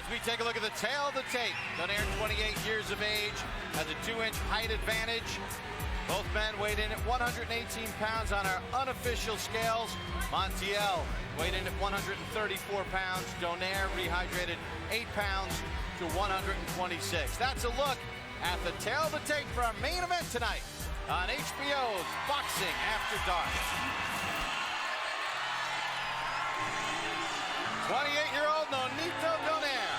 As we take a look at the tail of the tape, Donaire, 28 years of age, has a 2-inch height advantage. Both men weighed in at 118 pounds on our unofficial scales. Montiel weighed in at 134 pounds. Donaire rehydrated 8 pounds to 126. That's a look at the tail of the tape for our main event tonight on HBO's Boxing After Dark. 28-year-old Nonito Donaire.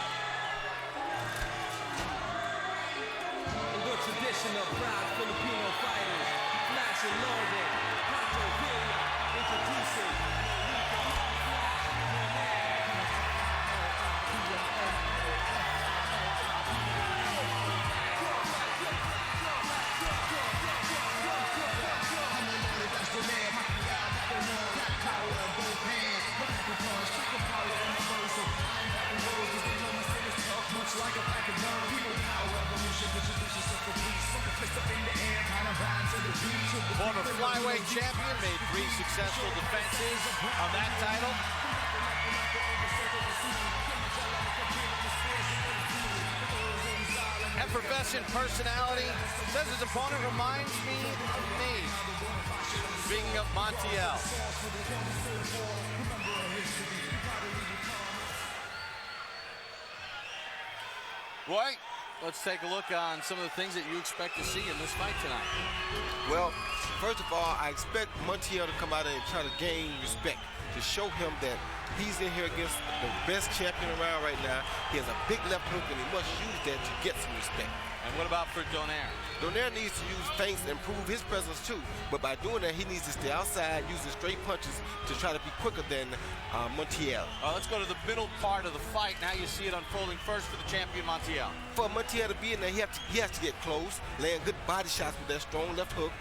The traditional proud Filipino fighters, Flash and Loaded, Pancho Villa, introducing Nonito Donaire. Like a pack of young people, power revolution, introduce yourself to peace. Fist up in the air, kind of vibes to the beat. Former flyweight champion, made 3 successful defenses of that title. Effervescent personality, says his opponent reminds me of me. Speaking of Montiel. Roy, let's take a look on some of the things that you expect to see in this fight tonight. Well, first of all, I expect Montiel to come out and try to gain respect, to show him that he's in here against the best champion around right now. He has a big left hook, and he must use that to get some respect. And what about for Donaire? Donaire needs to use feints and prove his presence too. But by doing that, he needs to stay outside, using straight punches to try to be quicker than Montiel. Let's go to the middle part of the fight. Now you see it unfolding first for the champion, Montiel. For Montiel to be in there, he has to get close, land good body shots with that strong left hook.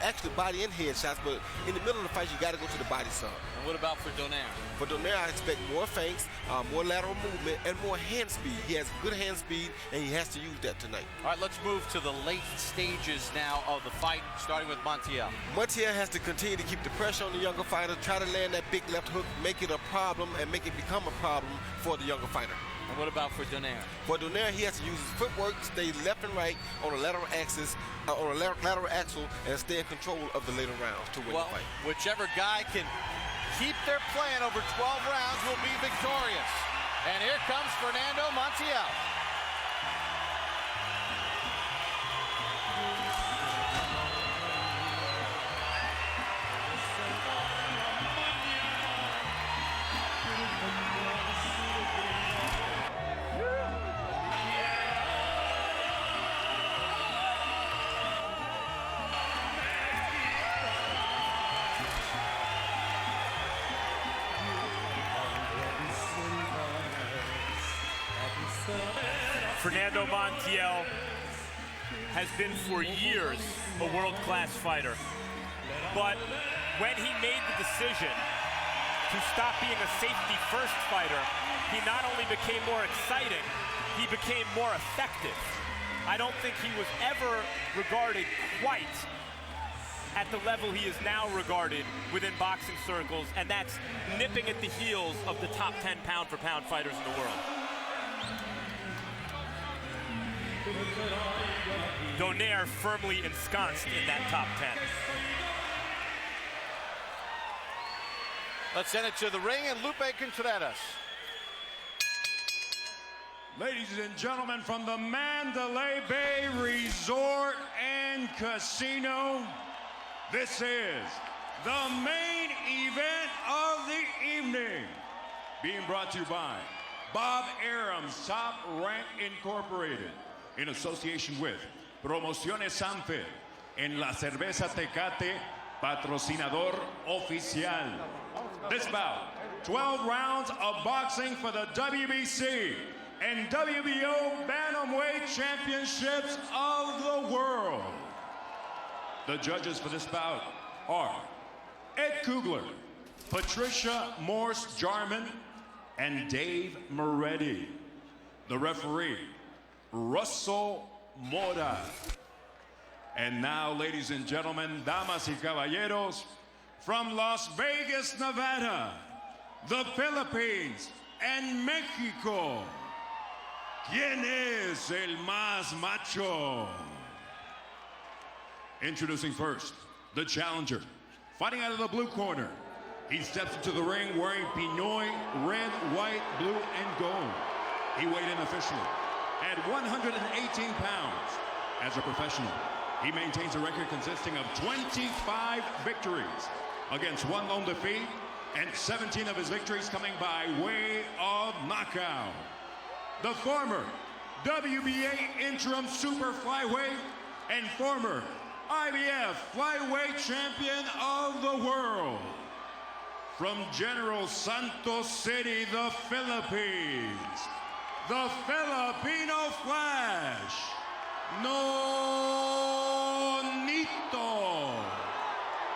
Actually, body and head shots, but in the middle of the fight, you got to go to the body some. And what about for Donaire? For Donaire, I expect more feints, more lateral movement, and more hand speed. He has good hand speed, and he has to use that tonight. All right, let's move to the late stages now of the fight, starting with Montiel. Montiel has to continue to keep the pressure on the younger fighter, try to land that big left hook, make it a problem, and make it become a problem for the younger fighter. And what about for Donaire? For Donaire, he has to use his footwork, stay left and right on the lateral axis, on the lateral axle, and stay in control of the later rounds to win the fight. Whichever guy can keep their plan over 12 rounds will be victorious. And here comes Fernando Montiel. Fernando Montiel has been for years a world-class fighter. But when he made the decision to stop being a safety-first fighter, he not only became more exciting, he became more effective. I don't think he was ever regarded quite at the level he is now regarded within boxing circles, and that's nipping at the heels of the top 10 pound-for-pound fighters in the world. Donaire firmly ensconced in that top 10. Let's send it to the ring and Lupe Contreras. Ladies and gentlemen, from the Mandalay Bay Resort and Casino, this is the main event of the evening. Being brought to you by Bob Arum's Top Rank Incorporated, in association with Promociones Sanfe, en la cerveza Tecate, patrocinador oficial. This bout, 12 rounds of boxing for the WBC and WBO Bantamweight Championships of the world. The judges for this bout are Ed Kugler, Patricia Morse-Jarman, and Dave Moretti. The referee, Russell Mora. And now, ladies and gentlemen, damas y caballeros, from Las Vegas, Nevada, the Philippines, and Mexico, ¿Quién es el más macho? Introducing first, the challenger. Fighting out of the blue corner. He steps into the ring wearing Pinoy red, white, blue, and gold. He weighed in officially at 118 pounds. As a professional, he maintains a record consisting of 25 victories against 1 lone defeat, and 17 of his victories coming by way of knockout. The former WBA interim super flyweight and former IBF flyweight champion of the world. From General Santos City, the Philippines, the Filipino Flash, Nonito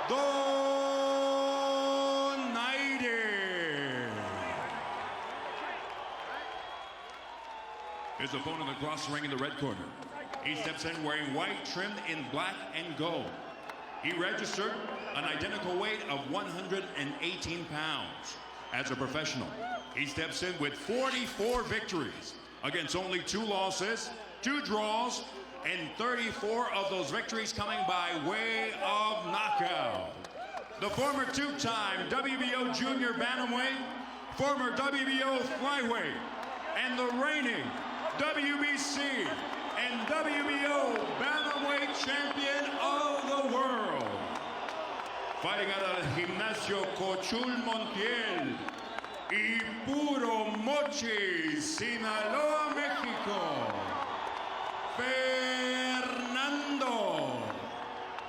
Donaire. His opponent across the ring in the red corner. He steps in wearing white trimmed in black and gold. He registered an identical weight of 118 pounds. As a professional, he steps in with 44 victories against only 2 losses, 2 draws, and 34 of those victories coming by way of knockout. The former 2-time WBO junior bantamweight, former WBO flyweight, and the reigning WBC and WBO bantamweight champion of the world. Fighting out of Gimnasio Fernando Montiel y Puro Mochi, Sinaloa, Mexico, Fernando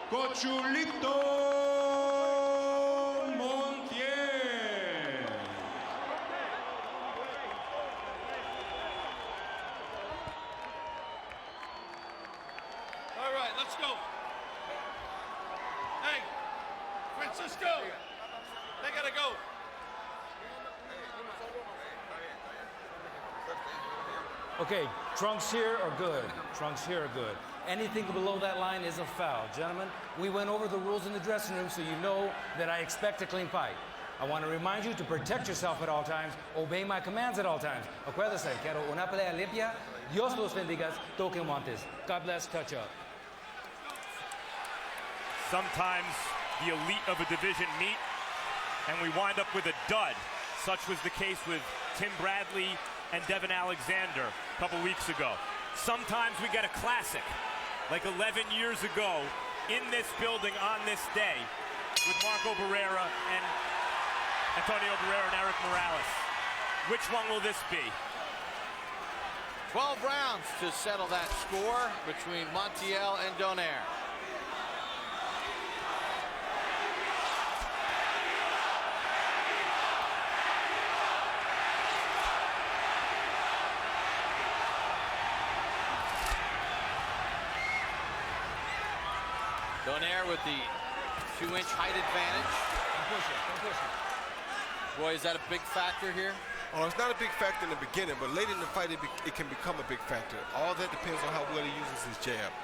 Cochulito Montiel. All right, let's go. Hey, Francisco, they gotta go. Okay, trunks here are good. Trunks here are good. Anything below that line is a foul. Gentlemen, we went over the rules in the dressing room, so you know that I expect a clean fight. I want to remind you to protect yourself at all times, obey my commands at all times. Acuérdese, quiero una pelea limpia. Dios los bendiga, toquen guantes. God bless, touch up. Sometimes the elite of a division meet, and we wind up with a dud. Such was the case with Tim Bradley and Devin Alexander a couple weeks ago. Sometimes we get a classic, like 11 years ago in this building on this day with Marco Barrera and Antonio Barrera and Eric Morales. Which one will this be? 12 rounds to settle that score between Montiel and Donaire. Donaire with the 2-inch height advantage. Don't push it, don't push it. Boy, is that a big factor here? Oh, it's not a big factor in the beginning, but late in the fight, it can become a big factor. All that depends on how well he uses his jab.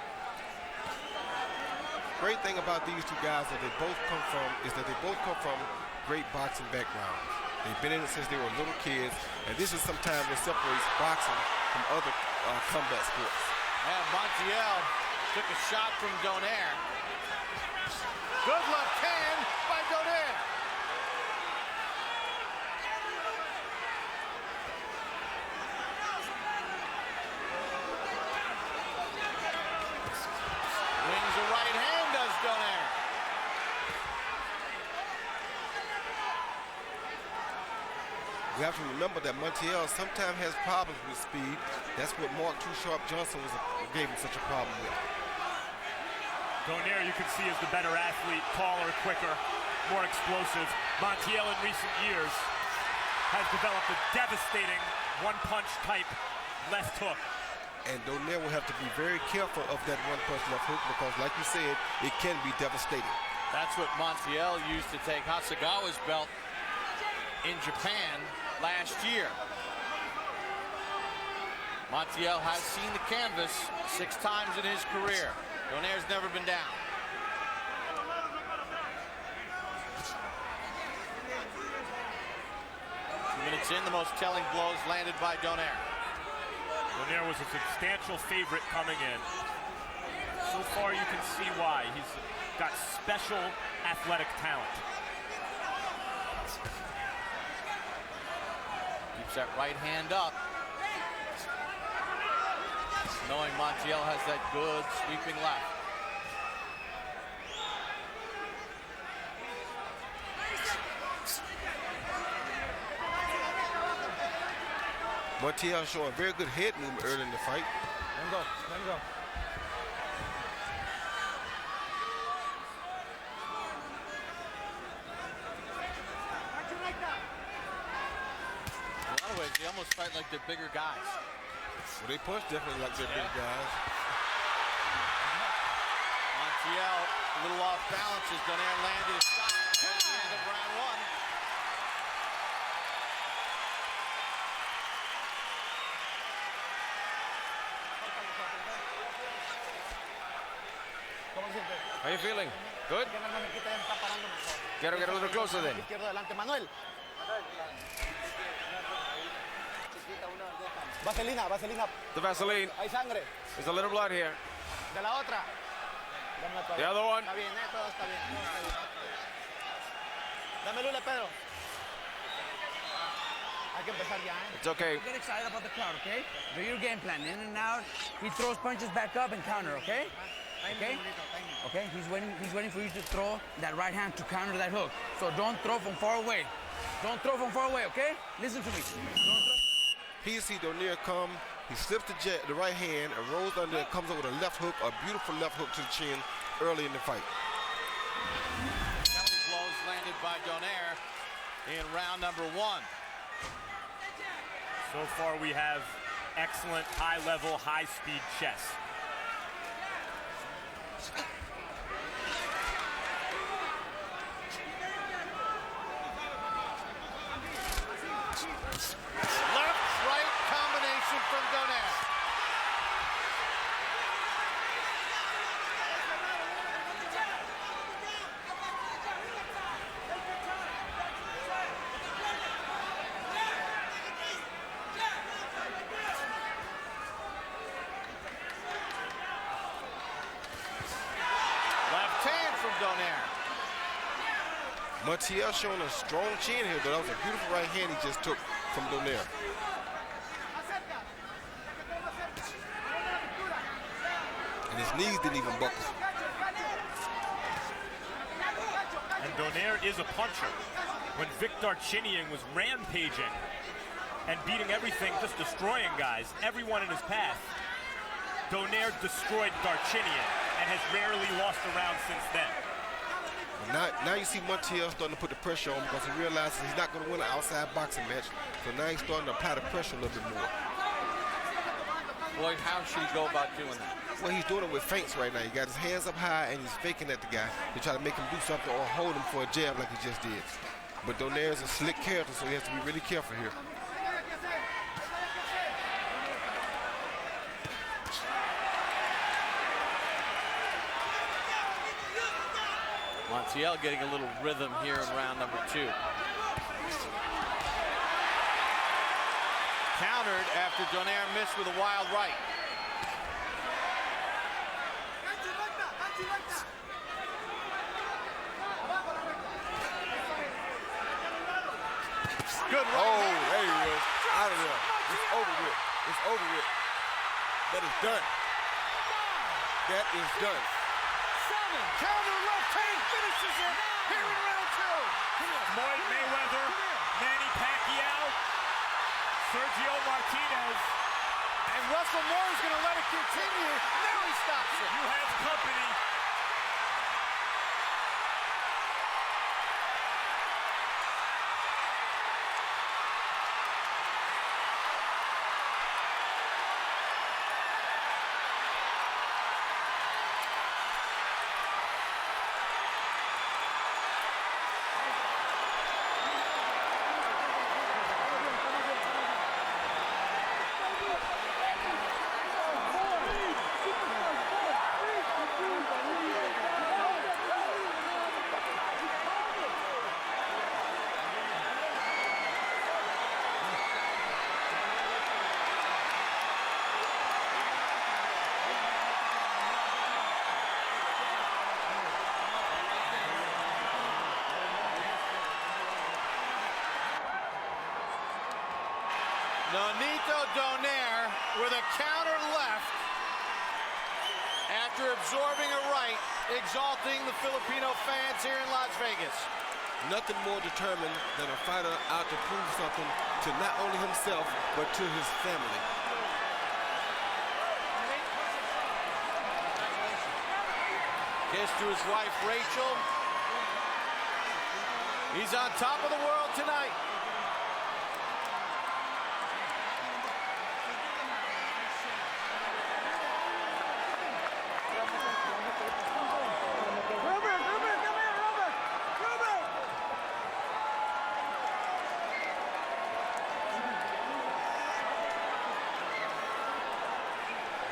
Great thing about these two guys that they both come from great boxing backgrounds. They've been in it since they were little kids, and this is sometimes what separates boxing from other combat sports. And Montiel took a shot from Donaire. Good left hand by Donaire. Wings a right hand, does Donaire. We have to remember that Montiel sometimes has problems with speed. That's what Mark Too Sharp Johnson gave him such a problem with. Donaire, you can see, is the better athlete, taller, quicker, more explosive. Montiel in recent years has developed a devastating one-punch type left hook. And Donaire will have to be very careful of that one-punch left hook because, like you said, it can be devastating. That's what Montiel used to take Hasegawa's belt in Japan last year. Montiel has seen the canvas 6 times in his career. Donaire's never been down. Minutes in, the most telling blows landed by Donaire. Donaire was a substantial favorite coming in. So far, you can see why. He's got special athletic talent. Keeps that right hand up. Knowing Montiel has that good sweeping left. Montiel showing very good head movement early in the fight. Let him go. Let him go. In a lot of ways, they almost fight like they're bigger guys. Well, they punch definitely like they're big guys. Montiel a little off balance as Donaire landed his shot at the end of round one. How are you feeling? Good? Quiero get a little closer then. Vaselina, vaselina. The Vaseline. Hay sangre. There's a little blood here. De la otra. The other one. Está bien, todo está bien. Todo está bien. Dame lule, Pedro. Hay que empezar ya, ¿eh? It's okay. Get excited about the crowd, okay? Do your game plan. In and out. He throws punches back up and counter, okay? Okay? Okay, he's waiting for you to throw that right hand to counter that hook. So don't throw from far away. Don't throw from far away, okay? Listen to me. Don't throw. Here you see Donaire come, he slips the right hand and rolls under and comes up with a left hook, a beautiful left hook to the chin early in the fight. Penalty blows landed by Donaire in round number one. So far, we have excellent high-level, high-speed chess. Left-right combination from Donaire. Left hand from Donaire. Montiel showing a strong chin here, though. That was a beautiful right hand he just took from Donaire. And his knees didn't even buckle. And Donaire is a puncher. When Vic Darchinyan was rampaging and beating everything, just destroying guys, everyone in his path, Donaire destroyed Darchinyan and has rarely lost a round since then. Now you see Montiel starting to put the pressure on because he realizes he's not going to win an outside boxing match. So now he's starting to apply the pressure a little bit more. Boy, how should he go about doing that? Well, he's doing it with feints right now. He got his hands up high and he's faking at the guy to try to make him do something or hold him for a jab like he just did. But Donaire's a slick character, so he has to be really careful here. Montiel getting a little rhythm here in round number two. Countered after Donaire missed with a wild right. Good right hand. There he is. Out of there. It's over with. It's over with. That is done. That is done. Counter left hand finishes it here in round two. Floyd Mayweather, Manny Pacquiao, Sergio Martinez. And Russell Moore is going to let it continue. Now he stops it. You have company. Nonito Donaire with a counter left after absorbing a right, exalting the Filipino fans here in Las Vegas. Nothing more determined than a fighter out to prove something to not only himself, but to his family. Kiss to his wife, Rachel. He's on top of the world tonight.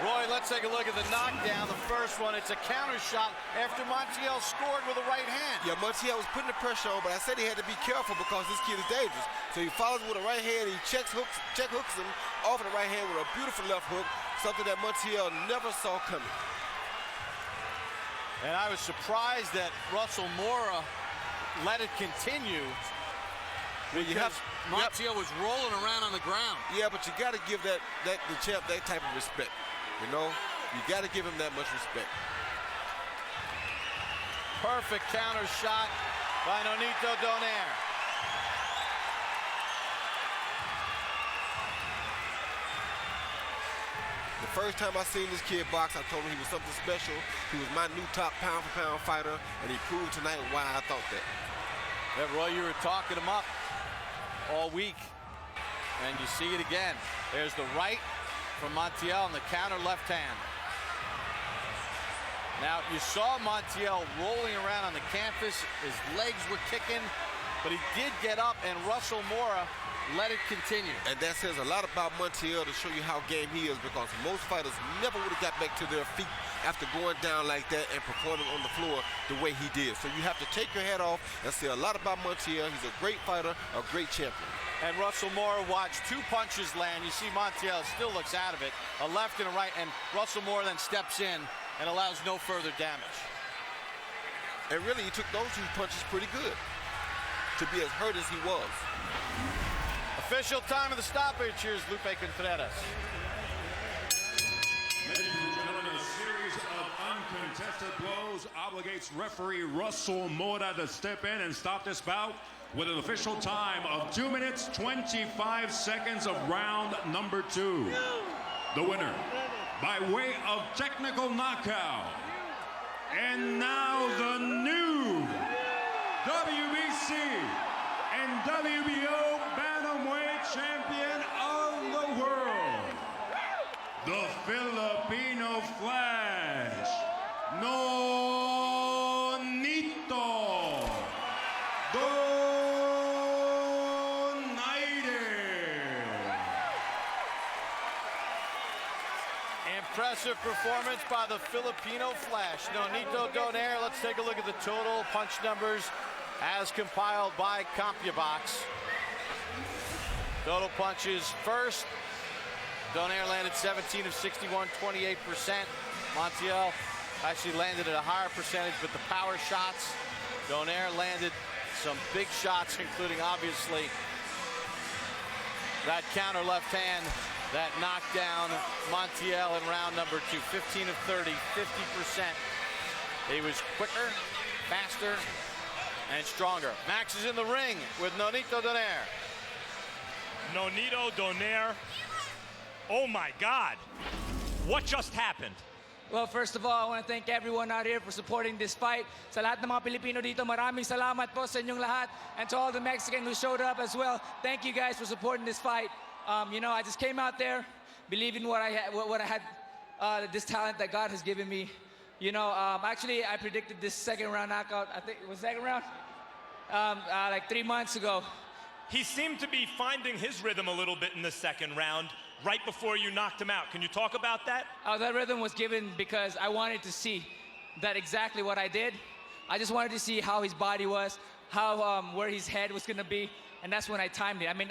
Roy, let's take a look at the knockdown. The first one, it's a counter shot after Montiel scored with a right hand. Yeah, Montiel was putting the pressure on, but I said he had to be careful because this kid is dangerous. So he follows with a right hand, he check hooks him off of the right hand with a beautiful left hook, something that Montiel never saw coming. And I was surprised that Russell Mora let it continue because Montiel was rolling around on the ground. Yeah, but you got to give the champ that type of respect. You know, you got to give him that much respect. Perfect counter shot by Nonito Donaire. The first time I seen this kid box, I told him he was something special. He was my new top pound-for-pound fighter, and he proved tonight why I thought that. Yeah, Roy, you were talking him up all week, and you see it again. There's the right from Montiel and the counter left hand. Now, you saw Montiel rolling around on the canvas. His legs were kicking, but he did get up, and Russell Mora let it continue. And that says a lot about Montiel to show you how game he is, because most fighters never would have got back to their feet after going down like that and performing on the floor the way he did. So you have to take your hat off and say a lot about Montiel. He's a great fighter, a great champion. And Russell Mora watched two punches land. You see Montiel still looks out of it. A left and a right, and Russell Mora then steps in and allows no further damage. And really, he took those two punches pretty good to be as hurt as he was. Official time of the stoppage. Here's Lupe Contreras. Ladies and gentlemen, a series of uncontested blows obligates referee Russell Mora to step in and stop this bout with an official time of 2 minutes, 25 seconds of round number 2. The winner, by way of technical knockout, and now the new WBC and WBO Bantamweight champion of the world, the Filipino Flash, Nonito Donaire. Impressive performance by the Filipino Flash, Nonito Donaire. Let's take a look at the total punch numbers as compiled by CompuBox. Total punches first. Donaire landed 17 of 61, 28%. Montiel actually landed at a higher percentage, but the power shots, Donaire landed some big shots, including obviously that counter left hand that knocked down Montiel in round number 2. 15 of 30, 50%. He was quicker, faster, and stronger. Max is in the ring with Nonito Donaire. Nonito Donaire. Oh my God. What just happened? Well, first of all, I want to thank everyone out here for supporting this fight. Sa lahat ng mga Pilipino dito, maraming salamat po sa inyong lahat. And to all the Mexicans who showed up as well, thank you guys for supporting this fight. You know, I just came out there believing what I had, this talent that God has given me. You know, actually, I predicted this second round knockout. I think it was second round, like 3 months ago. He seemed to be finding his rhythm a little bit in the second round, right before you knocked him out. Can you talk about that? That rhythm was given because I wanted to see that exactly what I did. I just wanted to see how his body was, how where his head was going to be, and that's when I timed it. I mean,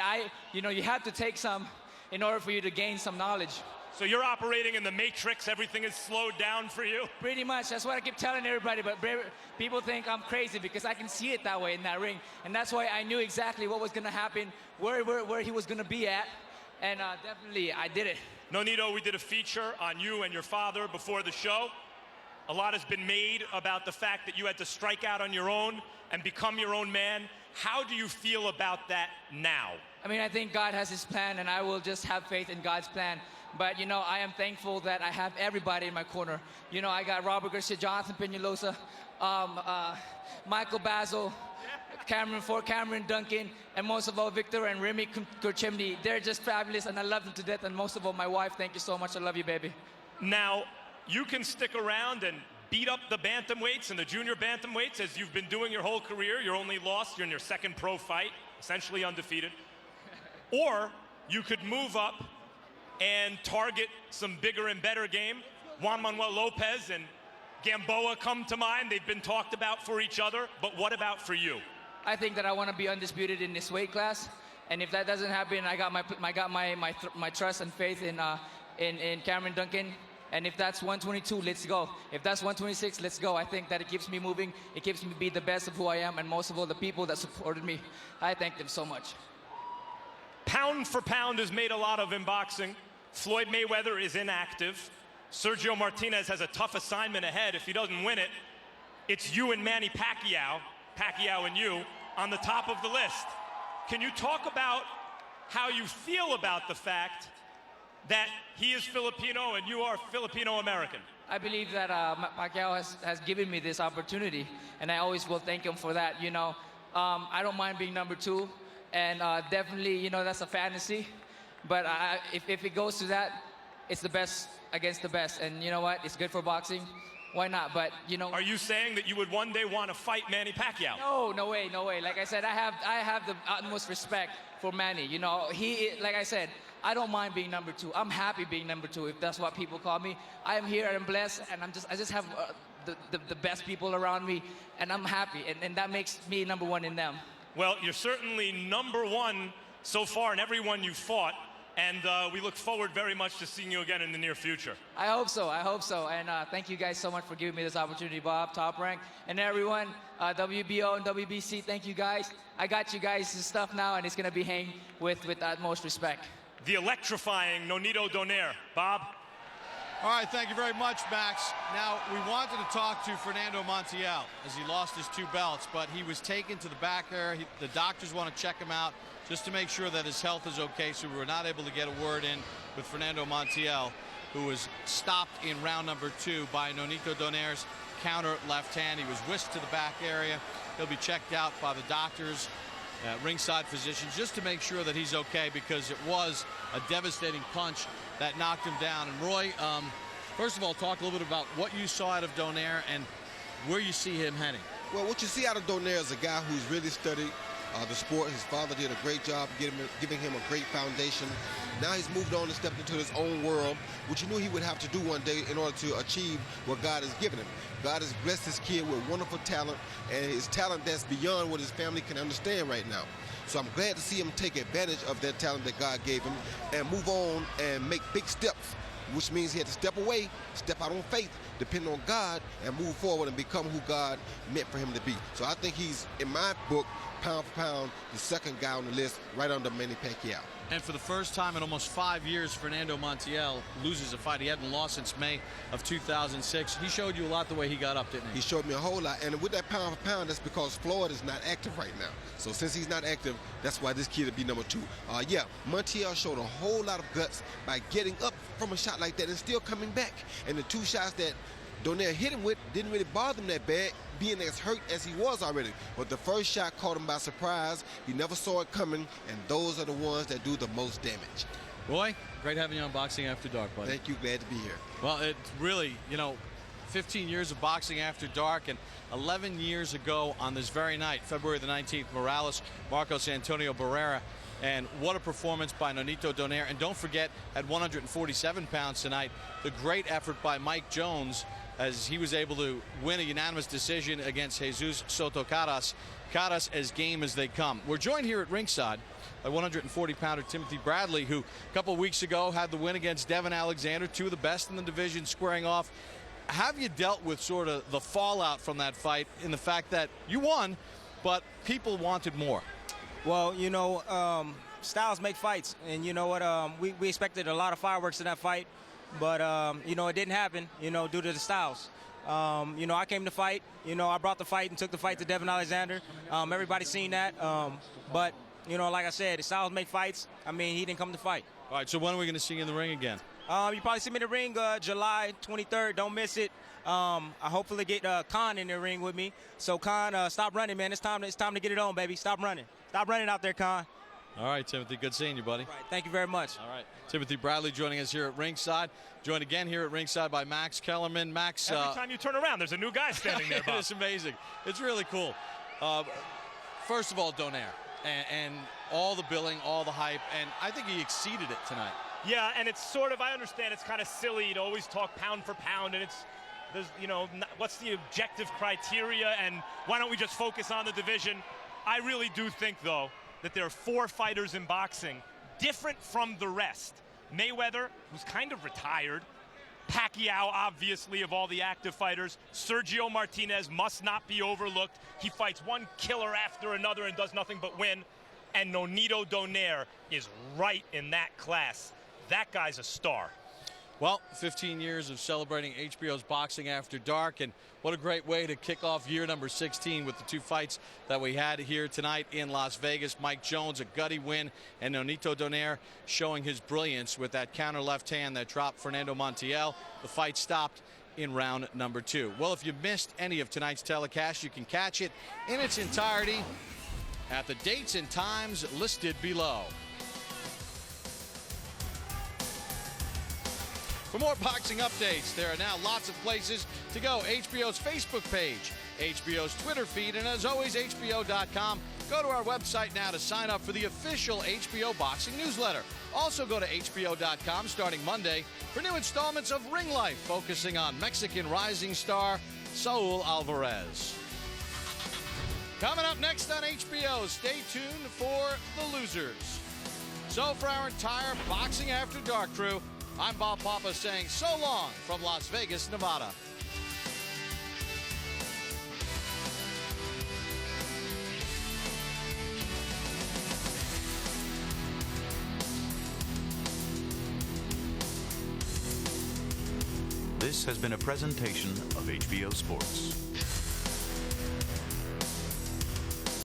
you know, you have to take some in order for you to gain some knowledge. So you're operating in the matrix, everything is slowed down for you? Pretty much, that's what I keep telling everybody, but people think I'm crazy because I can see it that way in that ring. And that's why I knew exactly what was gonna happen, where he was gonna be at. And definitely, I did it. Nonito, we did a feature on you and your father before the show. A lot has been made about the fact that you had to strike out on your own and become your own man. How do you feel about that now? I mean, I think God has his plan, and I will just have faith in God's plan. But, you know, I am thankful that I have everybody in my corner. You know, I got Robert Garcia, Jonathan Peñalosa, Michael Basil, Cameron Duncan, and most of all, Victor and Remy Kurchimni. They're just fabulous, and I love them to death. And most of all, my wife, thank you so much. I love you, baby. Now, you can stick around and beat up the bantamweights and the junior bantamweights as you've been doing your whole career. You're only lost. You're in your second pro fight, essentially undefeated. Or you could move up and target some bigger and better game. Juan Manuel Lopez and Gamboa come to mind. They've been talked about for each other, but what about for you? I think that I want to be undisputed in this weight class, and if that doesn't happen, I got my trust and faith in Cameron Duncan. And if that's 122, let's go. If that's 126, let's go. I think that it keeps me moving. It keeps me be the best of who I am, and most of all, the people that supported me. I thank them so much. Pound for pound is made a lot of in boxing. Floyd Mayweather is inactive. Sergio Martinez has a tough assignment ahead. If he doesn't win it, it's you and Manny Pacquiao and you, on the top of the list. Can you talk about how you feel about the fact that he is Filipino and you are Filipino-American? I believe that Pacquiao has given me this opportunity, and I always will thank him for that. You know, I don't mind being number 2, and definitely, you know, that's a fantasy. But if it goes to that, it's the best against the best, and you know what? It's good for boxing. Why not? But you know. Are you saying that you would one day want to fight Manny Pacquiao? No, no way, no way. Like I said, I have the utmost respect for Manny. You know, like I said, I don't mind being number 2. I'm happy being number 2, if that's what people call me. I am here, I'm blessed, and I just have the best people around me, and I'm happy, and that makes me number 1 in them. Well, you're certainly number 1 so far in everyone you've fought, and we look forward very much to seeing you again in the near future. I hope so, and thank you guys so much for giving me this opportunity, Bob, Top Rank, and everyone, WBO and WBC, thank you guys. I got you guys' stuff now, and it's going to be hanged with utmost respect. The electrifying Nonito Donaire. Bob? All right, thank you very much, Max. Now, we wanted to talk to Fernando Montiel as he lost his 2 belts, but he was taken to the back there. The doctors want to check him out just to make sure that his health is okay, so we were not able to get a word in with Fernando Montiel, who was stopped in round number 2 by Nonito Donaire's counter left hand. He was whisked to the back area. He'll be checked out by the doctors, ringside physicians, just to make sure that he's okay, because it was a devastating punch that knocked him down. And Roy, first of all, talk a little bit about what you saw out of Donaire and where you see him heading. Well, what you see out of Donaire is a guy who's really studied the sport. His father did a great job giving him a great foundation. Now he's moved on and stepped into his own world, which he knew he would have to do one day in order to achieve what God has given him. God has blessed his kid with wonderful talent, and his talent that's beyond what his family can understand right now. So I'm glad to see him take advantage of that talent that God gave him and move on and make big steps, which means he had to step away, step out on faith, depend on God, and move forward and become who God meant for him to be. So I think he's, in my book, pound for pound, the second guy on the list, right under Manny Pacquiao. And for the first time in almost 5 years, Fernando Montiel loses a fight. He hadn't lost since May of 2006. He showed you a lot the way he got up, didn't he? He showed me a whole lot. And with that pound for pound, that's because Floyd is not active right now. So since he's not active, that's why this kid would be number 2. Yeah, Montiel showed a whole lot of guts by getting up from a shot like that and still coming back. And the 2 shots that Donaire hit him with didn't really bother him that bad, being as hurt as he was already. But the first shot caught him by surprise. He never saw it coming, and those are the ones that do the most damage. Roy, great having you on Boxing After Dark, buddy. Thank you. Glad to be here. Well, it's really, 15 years of Boxing After Dark, and 11 years ago on this very night, February the 19th, Morales, Marcos Antonio Barrera. And what a performance by Nonito Donaire. And don't forget, at 147 pounds tonight, the great effort by Mike Jones, as he was able to win a unanimous decision against Jesus Soto Caras. Caras as game as they come. We're joined here at ringside by 140-pounder Timothy Bradley, who a couple weeks ago had the win against Devin Alexander, 2 of the best in the division squaring off. Have you dealt with sort of the fallout from that fight in the fact that you won, but people wanted more? Well, styles make fights, and you know what? We expected a lot of fireworks in that fight, but you know, it didn't happen. You know, due to the styles. You know, I came to fight. You know, I brought the fight and took the fight to Devin Alexander. Everybody's seen that. But you know, like I said, the styles make fights. I mean, he didn't come to fight. All right. So when are we going to see you in the ring again? You probably see me in the ring July 23rd. Don't miss it. I hopefully get Khan in the ring with me. So Khan, stop running, man. It's time to get it on, baby. Stop running. Stop running out there, Khan. All right, Timothy. Good seeing you, buddy. All right, thank you very much. All right. Timothy Bradley joining us here at ringside. Joined again here at ringside by Max Kellerman. Max. Every time you turn around, there's a new guy standing there, Bob. It's amazing. It's really cool. First of all, Donaire. And all the billing, all the hype, and I think he exceeded it tonight. Yeah, and it's sort of, I understand it's kind of silly to always talk pound for pound, and there's, you know, what's the objective criteria, and why don't we just focus on the division? I really do think, though, that there are 4 fighters in boxing different from the rest. Mayweather, who's kind of retired. Pacquiao, obviously, of all the active fighters. Sergio Martinez must not be overlooked. He fights one killer after another and does nothing but win. And Nonito Donaire is right in that class. That guy's a star. Well, 15 years of celebrating HBO's Boxing After Dark, and what a great way to kick off year number 16 with the 2 fights that we had here tonight in Las Vegas. Mike Jones, a gutty win, and Nonito Donaire showing his brilliance with that counter left hand that dropped Fernando Montiel. The fight stopped in round number 2. Well, if you missed any of tonight's telecast, you can catch it in its entirety at the dates and times listed below. For more boxing updates, there are now lots of places to go. HBO's Facebook page, HBO's Twitter feed, and as always, HBO.com. Go to our website now to sign up for the official HBO boxing newsletter. Also go to HBO.com starting Monday for new installments of Ring Life, focusing on Mexican rising star Saul Alvarez. Coming up next on HBO, stay tuned for The Losers. So for our entire Boxing After Dark crew, I'm Bob Papa saying so long from Las Vegas, Nevada. This has been a presentation of HBO Sports.